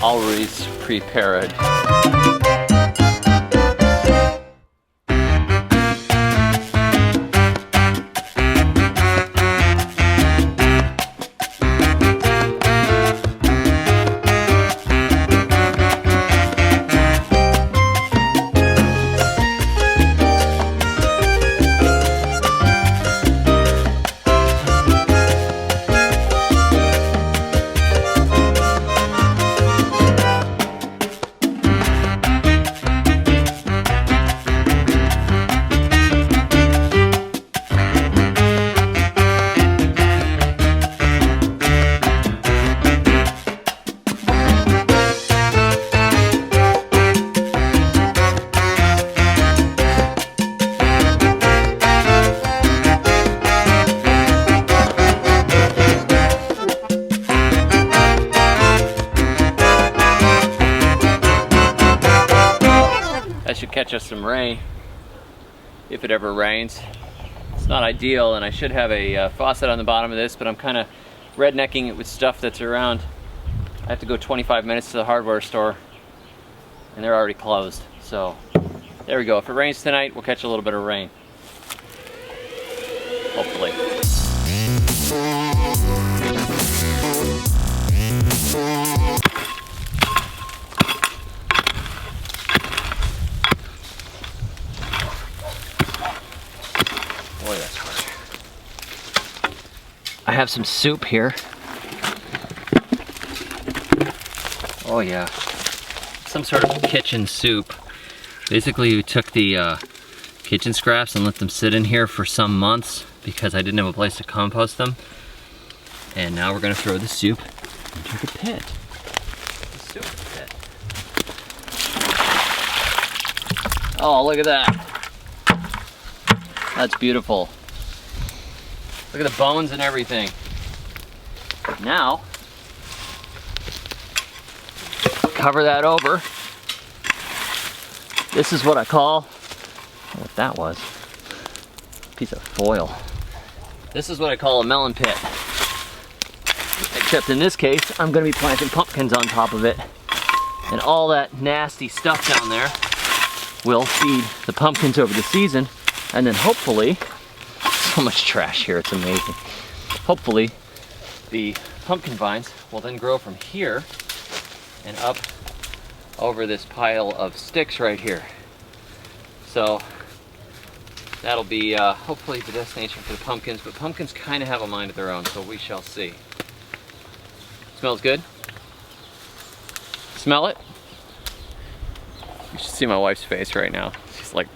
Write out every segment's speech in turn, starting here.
always prepared. That should catch us some rain, if it ever rains. It's not ideal, and I should have a faucet on the bottom of this, but I'm kind of rednecking it with stuff that's around. I have to go 25 minutes to the hardware store, and they're already closed. So there we go. If it rains tonight, we'll catch a little bit of rain. Hopefully. Boy, that's hard. I have some soup here. Oh yeah, some sort of kitchen soup. Basically, we took the kitchen scraps and let them sit in here for some months because I didn't have a place to compost them. And now we're gonna throw the soup into the pit. The soup pit. Oh, look at that. That's beautiful. Look at the bones and everything. Now, cover that over. This is what I call, what that was, piece of foil. This is what I call a melon pit. Except in this case, I'm gonna be planting pumpkins on top of it. And all that nasty stuff down there will feed the pumpkins over the season. And then hopefully, so much trash here, it's amazing. Hopefully, the pumpkin vines will then grow from here and up over this pile of sticks right here. So that'll be hopefully the destination for the pumpkins, but pumpkins kind of have a mind of their own, so we shall see. Smells good? Smell it? You should see my wife's face right now. She's like,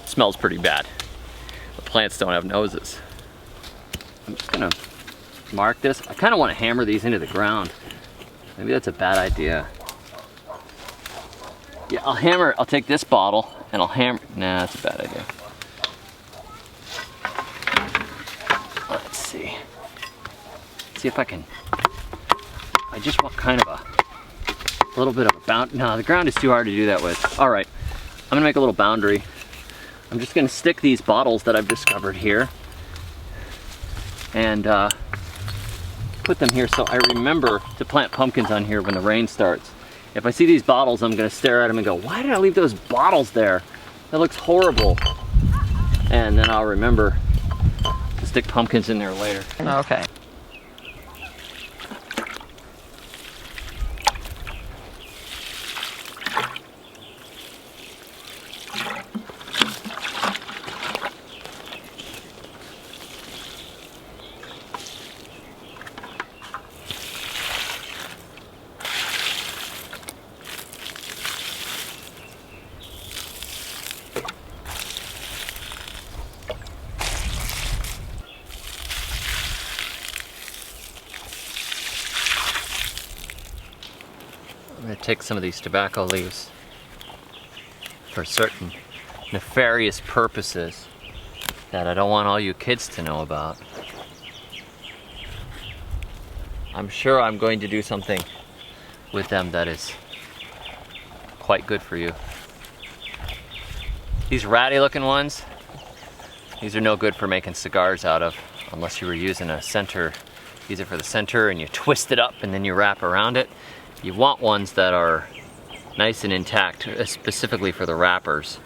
smells pretty bad. The plants don't have noses. I'm just gonna mark this. I kind of want to hammer these into the ground. Maybe that's a bad idea. Yeah, I'll take this bottle and I'll hammer. Nah, that's a bad idea. Let's see. See if I can. I just want kind of a little bit of a bound. No, the ground is too hard to do that with. All right, I'm gonna make a little boundary. I'm just gonna stick these bottles that I've discovered here and put them here so I remember to plant pumpkins on here when the rain starts. If I see these bottles, I'm gonna stare at them and go, why did I leave those bottles there? That looks horrible. And then I'll remember to stick pumpkins in there later. Okay. I'm going to take some of these tobacco leaves for certain nefarious purposes that I don't want all you kids to know about. I'm sure I'm going to do something with them that is quite good for you. These ratty looking ones, these are no good for making cigars out of unless you were using a center use it for the center, and you twist it up and then you wrap around it. You want ones that are nice and intact, specifically for the wrappers.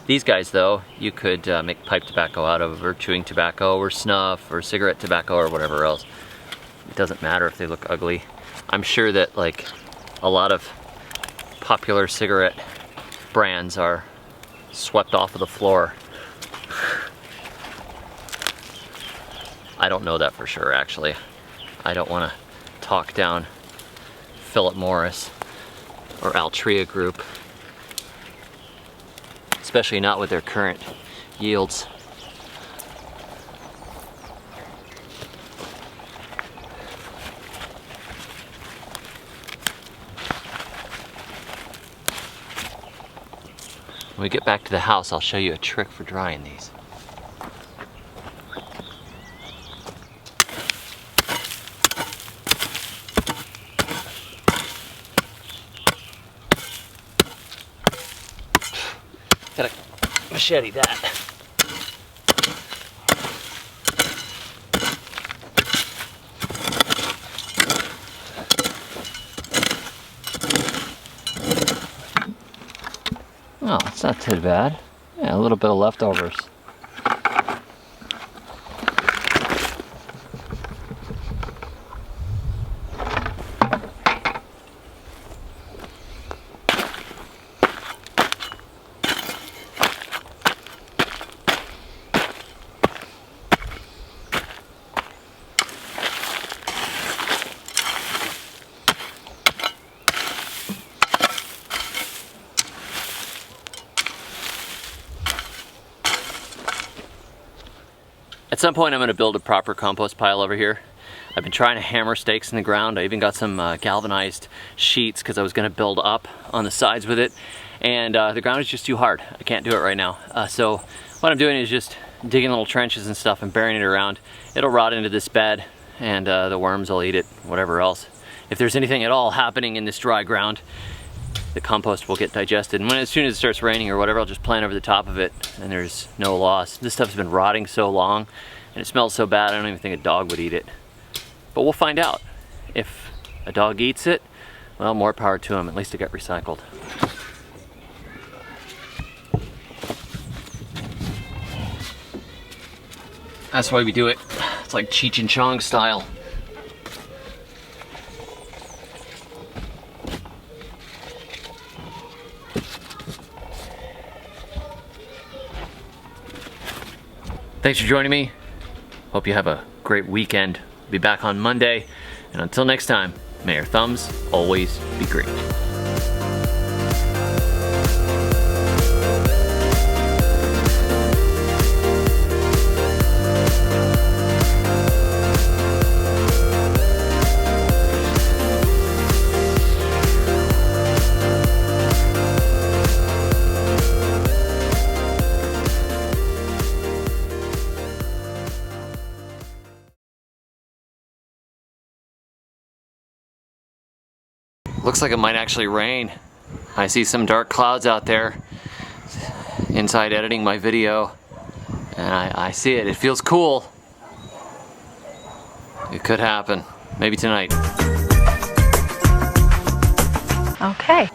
These guys though, you could make pipe tobacco out of, or chewing tobacco, or snuff, or cigarette tobacco, or whatever else. It doesn't matter if they look ugly. I'm sure that like a lot of popular cigarette brands are swept off of the floor. I don't know that for sure, actually. I don't want to talk down Philip Morris or Altria Group, especially not with their current yields. When we get back to the house, I'll show you a trick for drying these. Gotta machete that. Oh, it's not too bad. Yeah, a little bit of leftovers. At some point I'm going to build a proper compost pile over here. I've been trying to hammer stakes in the ground. I even got some galvanized sheets because I was going to build up on the sides with it, and the ground is just too hard. I can't do it right now. So what I'm doing is just digging little trenches and stuff and burying it around. It'll rot into this bed, and the worms will eat it, whatever else. If there's anything at all happening in this dry ground, the compost will get digested. And as soon as it starts raining or whatever, I'll just plant over the top of it and there's no loss. This stuff's been rotting so long and it smells so bad I don't even think a dog would eat it. But we'll find out. If a dog eats it, well, more power to him. At least it got recycled. That's why we do it. It's like Cheech and Chong style. Thanks for joining me. Hope you have a great weekend. Be back on Monday. And until next time, may your thumbs always be green. Looks like it might actually rain. I see some dark clouds out there inside editing my video, and I see it. It feels cool. It could happen. Maybe tonight. Okay.